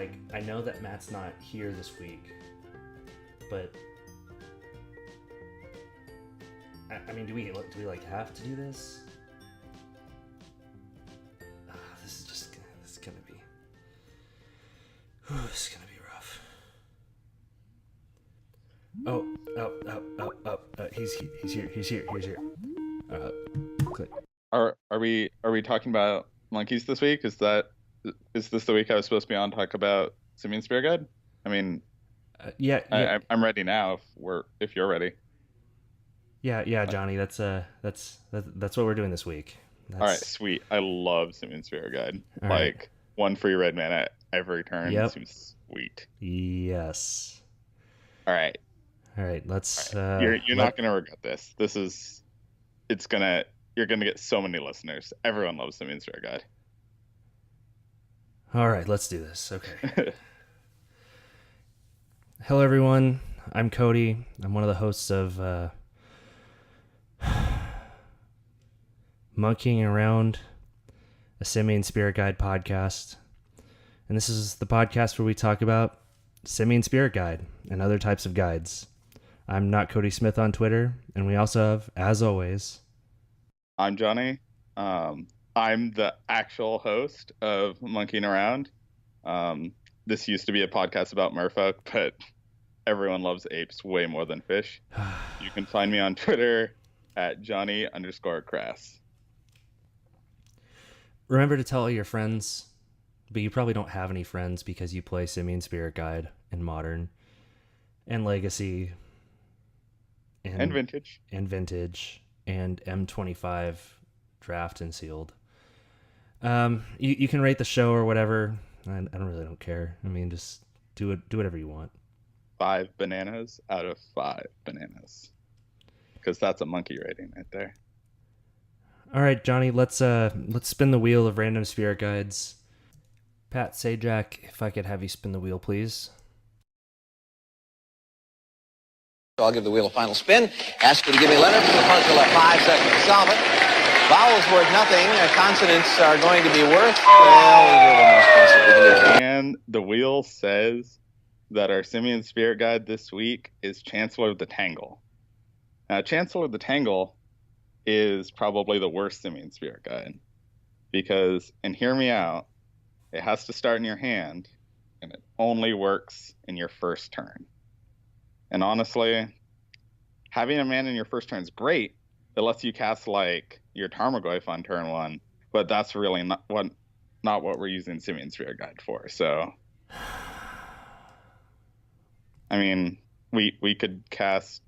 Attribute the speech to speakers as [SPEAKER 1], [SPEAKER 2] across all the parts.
[SPEAKER 1] like, I know that Matt's not here this week, but I mean, do we like have to do this? This is gonna be rough. He's here. Click.
[SPEAKER 2] Are we talking about monkeys this week? Is this the week I was supposed to be on to talk about Simian Spirit Guide? I mean,
[SPEAKER 1] yeah.
[SPEAKER 2] I'm ready now if you're ready.
[SPEAKER 1] Yeah, Johnny. That's what we're doing this week.
[SPEAKER 2] All right, sweet. I love Simian Spirit Guide.
[SPEAKER 1] All
[SPEAKER 2] like
[SPEAKER 1] right.
[SPEAKER 2] one free red man at every turn.
[SPEAKER 1] Yep.
[SPEAKER 2] Seems sweet.
[SPEAKER 1] Yes.
[SPEAKER 2] All right.
[SPEAKER 1] Let's.
[SPEAKER 2] You're not gonna regret this. You're gonna get so many listeners. Everyone loves Simian Spirit Guide.
[SPEAKER 1] All right, let's do this. Okay. Hello, everyone. I'm Kody. I'm one of the hosts of Monkeying Around, a Simian Spirit Guide podcast. And this is the podcast where we talk about Simian Spirit Guide and other types of guides. I'm not Kody Smith on Twitter, and we also have, as always,
[SPEAKER 2] I'm Johnny. I'm the actual host of Monkeying Around. This used to be a podcast about merfolk, but everyone loves apes way more than fish. You can find me on Twitter at Johnny_Crass.
[SPEAKER 1] Remember to tell all your friends, but you probably don't have any friends because you play Simian Spirit Guide and Modern and Legacy
[SPEAKER 2] And Vintage.
[SPEAKER 1] And M25 Draft and Sealed. You can rate the show or whatever. I don't care. I mean, just do whatever you want.
[SPEAKER 2] 5 bananas out of 5 bananas. Because that's a monkey rating right there.
[SPEAKER 1] All right, Johnny, let's spin the wheel of random spirit guides. Pat Sajak, if I could have you spin the wheel, please.
[SPEAKER 3] I'll give the wheel a final spin. Ask you to give me letters to the puzzle at 5 seconds to solve it. Vowels worth nothing. Consonants are going to be worth, well, we do the most we can do.
[SPEAKER 2] And the wheel says that our Simian Spirit Guide this week is Chancellor of the Tangle. Now, Chancellor of the Tangle is probably the worst Simian Spirit Guide because, and hear me out, it has to start in your hand and it only works in your first turn. And honestly, having a man in your first turn is great. It lets you cast like your Tarmogoyf on turn 1, but that's really not what we're using Simian Spirit Guide for. So, I mean, we could cast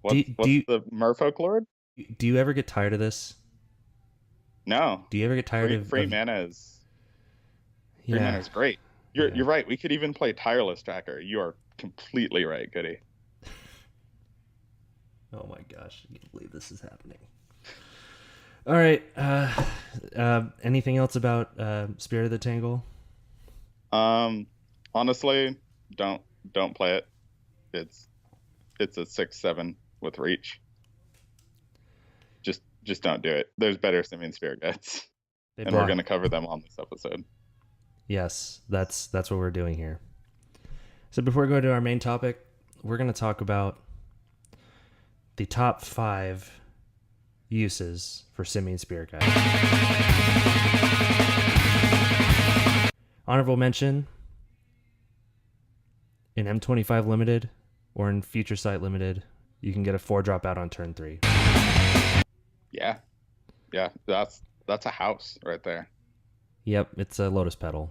[SPEAKER 2] what's the Merfolk Lord?
[SPEAKER 1] Do you ever get tired of this?
[SPEAKER 2] No.
[SPEAKER 1] Do you ever get tired of
[SPEAKER 2] free mana is great. You're right. We could even play Tireless Tracker. You are completely right, Kody.
[SPEAKER 1] Oh my gosh, I can't believe this is happening. All right. Anything else about Spirit of the Tangle?
[SPEAKER 2] Honestly, don't play it. It's a 6/7 with reach. Just don't do it. There's better Simian Spirit Guides. And we're going to cover them on this episode.
[SPEAKER 1] Yes, that's what we're doing here. So before we go to our main topic, we're going to talk about the top 5 uses for Simian Spirit Guide. Honorable mention in M25 Limited or in Future Sight Limited, you can get a 4-drop out on turn 3.
[SPEAKER 2] Yeah, that's a house right there.
[SPEAKER 1] Yep, it's a Lotus Petal.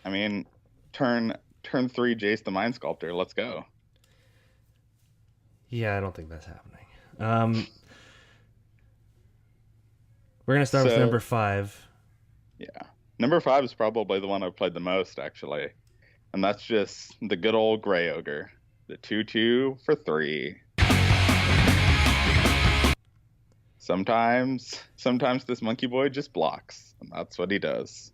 [SPEAKER 2] I mean, turn 3 Jace the Mind Sculptor. Let's go.
[SPEAKER 1] Yeah, I don't think that's happening. We're gonna start with number 5.
[SPEAKER 2] Yeah, number 5 is probably the one I've played the most, actually, and that's just the good old Gray Ogre, the 2/2 for 3. Sometimes this monkey boy just blocks, and that's what he does.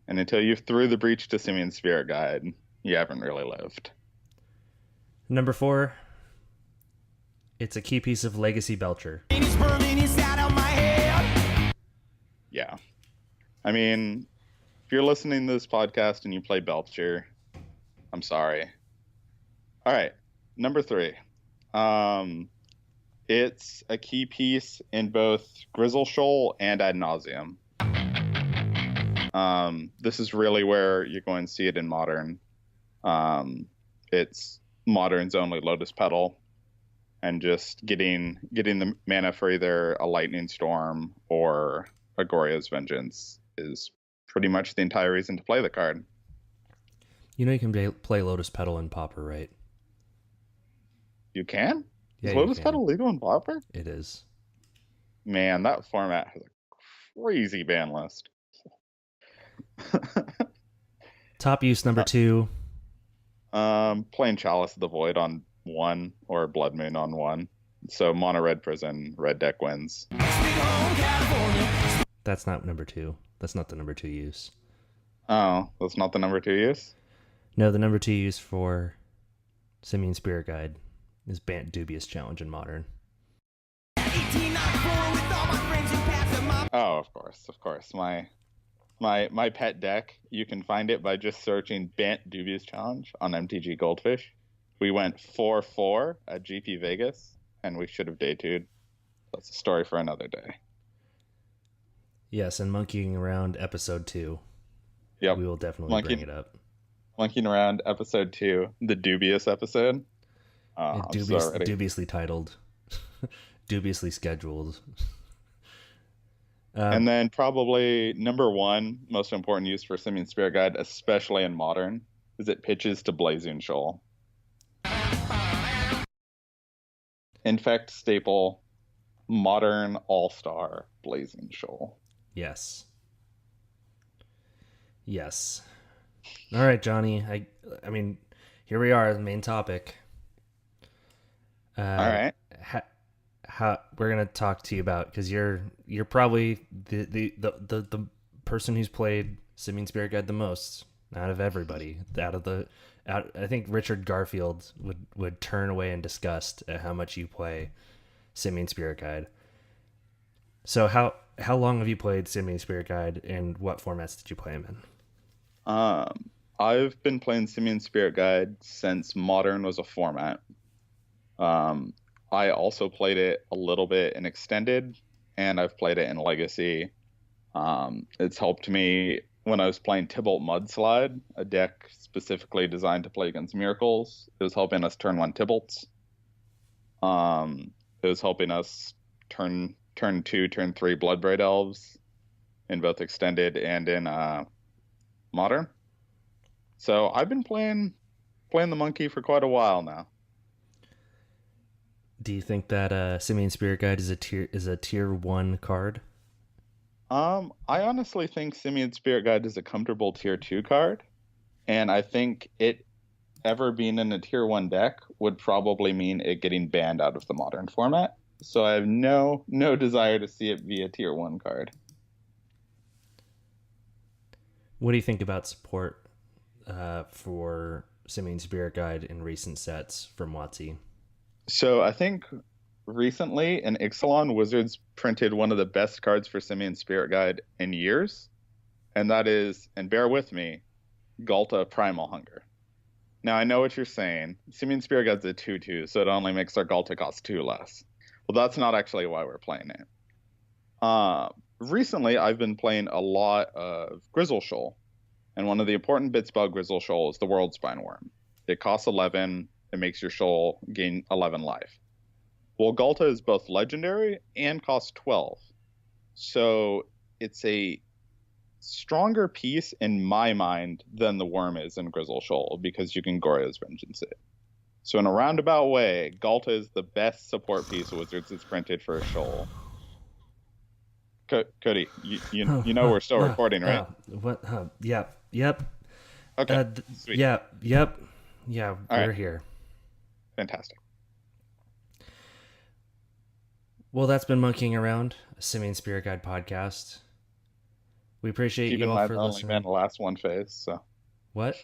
[SPEAKER 2] And until you threw the breach to Simian Spirit Guide, you haven't really lived.
[SPEAKER 1] Number 4, it's a key piece of Legacy Belcher.
[SPEAKER 2] Yeah. I mean, If you're listening to this podcast and you play Belcher, I'm sorry. All right, number 3. It's a key piece in both Grizzle Shoal and Ad Nauseam. This is really where you're going to see it in Modern. It's Modern's only Lotus Petal, and just getting the mana for either a Lightning Storm or Agoria's Vengeance is pretty much the entire reason to play the card.
[SPEAKER 1] You know you can play Lotus Petal in Pauper, right?
[SPEAKER 2] You can?
[SPEAKER 1] Yeah,
[SPEAKER 2] Is Lotus Petal legal in Pauper?
[SPEAKER 1] It is.
[SPEAKER 2] Man, that format has a crazy ban list.
[SPEAKER 1] Top use number 2.
[SPEAKER 2] Playing Chalice of the Void on 1 or Blood Moon on 1. So mono red prison, red deck wins.
[SPEAKER 1] That's not number 2. That's not the number 2 use.
[SPEAKER 2] Oh, that's not the number 2 use?
[SPEAKER 1] No, the number 2 use for Simian Spirit Guide is Bant Dubious Challenge in Modern.
[SPEAKER 2] Oh, of course. My pet deck, you can find it by just searching Bant Dubious Challenge on MTG Goldfish. We went 4-4 at GP Vegas, and we should have day 2'd. That's a story for another day.
[SPEAKER 1] Yes, and Monkeying Around episode 2.
[SPEAKER 2] Yep.
[SPEAKER 1] We will definitely bring it up.
[SPEAKER 2] Monkeying Around episode 2, the dubious episode.
[SPEAKER 1] Dubiously titled. Dubiously scheduled.
[SPEAKER 2] And then probably number 1 most important use for Simian Spirit Guide, especially in Modern, is it pitches to Blazing Shoal. Infect staple, Modern All-Star Blazing Shoal.
[SPEAKER 1] Yes. All right, Johnny. I mean, here we are, the main topic.
[SPEAKER 2] All right.
[SPEAKER 1] How we're gonna talk to you about, because you're probably the person who's played Simian Spirit Guide the most out of everybody. I think Richard Garfield would turn away in disgust at how much you play Simian Spirit Guide. So how long have you played Simian Spirit Guide, and what formats did you play them in?
[SPEAKER 2] I've been playing Simian Spirit Guide since Modern was a format. I also played it a little bit in Extended, and I've played it in Legacy. It's helped me when I was playing Tybalt Mudslide, a deck specifically designed to play against Miracles. It was helping us turn 1 Tybalts. It was helping us turn 2, turn 3 Bloodbraid Elves in both Extended and in Modern. So I've been playing the monkey for quite a while now.
[SPEAKER 1] Do you think that Simian Spirit Guide is a tier 1 card?
[SPEAKER 2] I honestly think Simian Spirit Guide is a comfortable tier 2 card, and I think it ever being in a tier 1 deck would probably mean it getting banned out of the Modern format. So I have no desire to see it be a tier 1 card.
[SPEAKER 1] What do you think about support for Simian Spirit Guide in recent sets from WotC?
[SPEAKER 2] So I think recently in Ixalan, Wizards printed one of the best cards for Simian Spirit Guide in years, and that is, and bear with me, Ghalta Primal Hunger. Now I know what you're saying. Simian Spirit Guide's a 2/2, so it only makes our Ghalta cost 2 less. Well, that's not actually why we're playing it. Recently, I've been playing a lot of Grizzle Shoal, and one of the important bits about Grizzle Shoal is the World Spine Worm. It costs 11. It makes your Shoal gain 11 life. Well, Ghalta is both legendary and costs 12. So it's a stronger piece in my mind than the Worm is in Grizzle Shoal, because you can Gorya's Vengeance it. So in a roundabout way, Ghalta is the best support piece Wizards has printed for a Shoal. Kody, you know we're still recording, right?
[SPEAKER 1] What? Yep.
[SPEAKER 2] Okay. Sweet.
[SPEAKER 1] Yep. Yeah, we're
[SPEAKER 2] right.
[SPEAKER 1] here.
[SPEAKER 2] Fantastic.
[SPEAKER 1] Well, that's been Monkeying Around, a Simian Spirit Guide podcast. We appreciate you all for listening.
[SPEAKER 2] Mana lasts 1 phase, so.
[SPEAKER 1] What?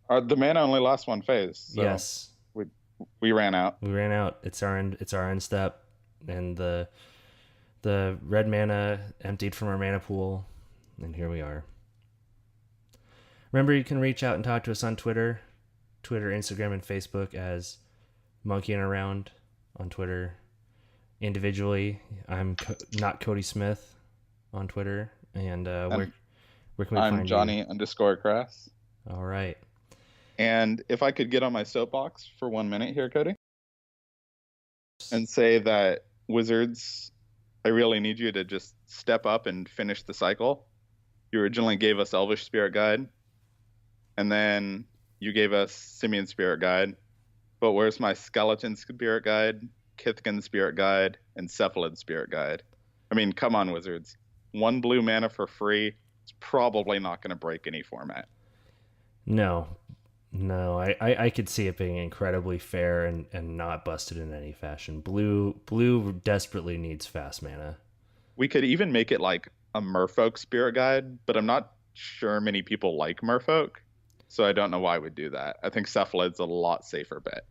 [SPEAKER 2] The mana only lasts 1 phase. So
[SPEAKER 1] yes.
[SPEAKER 2] We ran out.
[SPEAKER 1] It's our end step, and the red mana emptied from our mana pool, and here we are. Remember, you can reach out and talk to us on Twitter, Instagram, and Facebook as Monkeying Around on Twitter. Individually, I'm not Kody Smith on Twitter, and where can we find you?
[SPEAKER 2] I'm Johnny_Crass.
[SPEAKER 1] All right.
[SPEAKER 2] And if I could get on my soapbox for 1 minute here, Kody, and say that Wizards, I really need you to just step up and finish the cycle. You originally gave us Elvish Spirit Guide, and then you gave us Simian Spirit Guide. But where's my Skeleton Spirit Guide, Kithkin Spirit Guide, and Cephalid Spirit Guide? I mean, come on, Wizards. 1 blue mana for free. It's probably not going to break any format.
[SPEAKER 1] No, I could see it being incredibly fair and not busted in any fashion. Blue desperately needs fast mana.
[SPEAKER 2] We could even make it like a Merfolk Spirit Guide, but I'm not sure many people like Merfolk, so I don't know why we'd do that. I think Cephalid's a lot safer bet.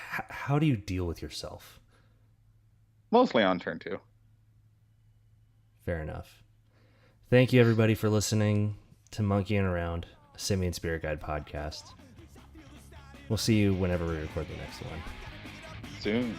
[SPEAKER 1] How do you deal with yourself?
[SPEAKER 2] Mostly on turn 2.
[SPEAKER 1] Fair enough. Thank you, everybody, for listening to Monkeying Around, a Simian Spirit Guide podcast. We'll see you whenever we record the next one.
[SPEAKER 2] Soon.